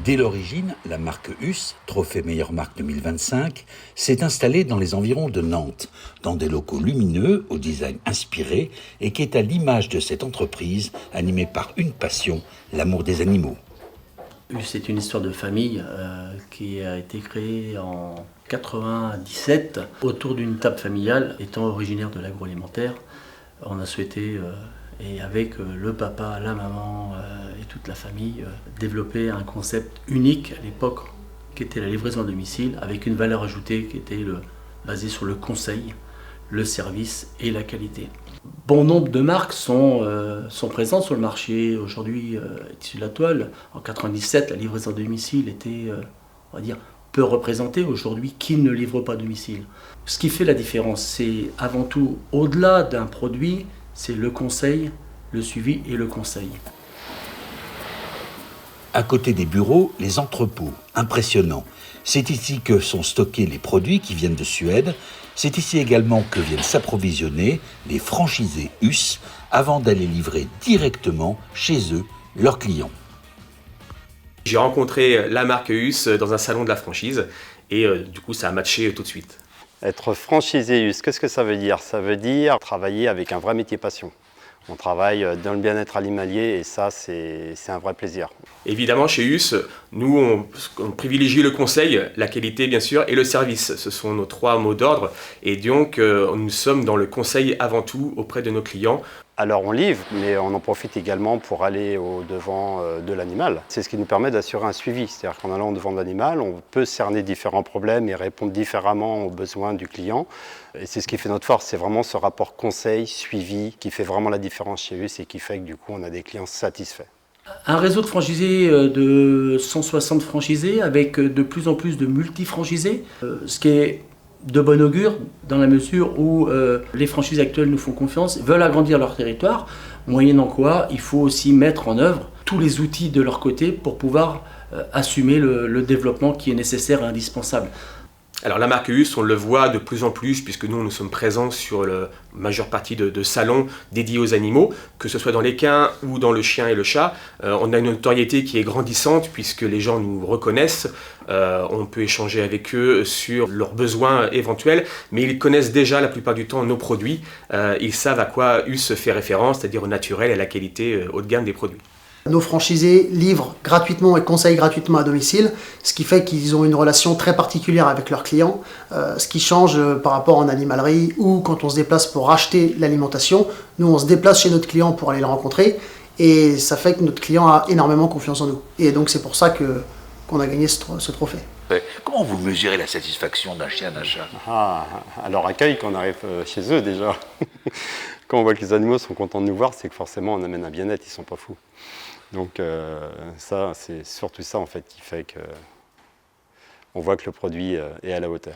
Dès l'origine, la marque Huss, Trophée Meilleure Marque 2025, s'est installée dans les environs de Nantes, dans des locaux lumineux, au design inspiré, et qui est à l'image de cette entreprise animée par une passion, l'amour des animaux. Huss, c'est une histoire de famille qui a été créée en 97 autour d'une table familiale. Étant originaire de l'agroalimentaire, on a souhaité, et avec le papa, la maman et toute la famille, développer un concept unique à l'époque qui était la livraison à domicile, avec une valeur ajoutée qui était basée sur le conseil, le service et la qualité. Bon nombre de marques sont présentes sur le marché aujourd'hui issues de la toile. En 97, la livraison à domicile était, on va dire, peu représentée. Aujourd'hui, qui ne livre pas à domicile? Ce qui fait la différence, c'est avant tout, au-delà d'un produit, c'est le conseil, le suivi et le conseil. À côté des bureaux, les entrepôts, impressionnants. C'est ici que sont stockés les produits qui viennent de Suède. C'est ici également que viennent s'approvisionner les franchisés Huss avant d'aller livrer directement chez eux leurs clients. J'ai rencontré la marque Huss dans un salon de la franchise et du coup ça a matché tout de suite. Être franchisé Huss, qu'est-ce que ça veut dire? Ça veut dire travailler avec un vrai métier passion. On travaille dans le bien-être animalier et ça, c'est un vrai plaisir. Évidemment, chez Huss, nous, on privilégie le conseil, la qualité bien sûr, et le service. Ce sont nos trois mots d'ordre. Et donc, nous sommes dans le conseil avant tout auprès de nos clients. Alors on livre, mais on en profite également pour aller au-devant de l'animal. C'est ce qui nous permet d'assurer un suivi. C'est-à-dire qu'en allant au-devant de l'animal, on peut cerner différents problèmes et répondre différemment aux besoins du client. Et c'est ce qui fait notre force, c'est vraiment ce rapport conseil-suivi qui fait vraiment la différence chez Huss et qui fait que du coup on a des clients satisfaits. Un réseau de franchisés de 160 franchisés avec de plus en plus de multi-franchisés, ce qui est de bon augure dans la mesure où les franchises actuelles nous font confiance, veulent agrandir leur territoire, moyennant quoi il faut aussi mettre en œuvre tous les outils de leur côté pour pouvoir assumer le développement qui est nécessaire et indispensable. Alors la marque Huss, on le voit de plus en plus puisque nous sommes présents sur la majeure partie de salons dédiés aux animaux, que ce soit dans l'équin ou dans le chien et le chat. On a une notoriété qui est grandissante puisque les gens nous reconnaissent. On peut échanger avec eux sur leurs besoins éventuels, mais ils connaissent déjà la plupart du temps nos produits. Ils savent à quoi Huss fait référence, c'est-à-dire au naturel et à la qualité haut de gamme des produits. Nos franchisés livrent gratuitement et conseillent gratuitement à domicile, ce qui fait qu'ils ont une relation très particulière avec leurs clients, ce qui change par rapport en animalerie ou quand on se déplace pour acheter l'alimentation. Nous, on se déplace chez notre client pour aller le rencontrer et ça fait que notre client a énormément confiance en nous. Et donc c'est pour ça qu'on a gagné ce trophée. Comment vous mesurez la satisfaction d'un chien, d'un chat? À leur accueil quand on arrive chez eux déjà. Quand on voit que les animaux sont contents de nous voir, c'est que forcément on amène un bien-être, ils ne sont pas fous. Donc ça, c'est surtout ça en fait qui fait qu'on voit que le produit est à la hauteur.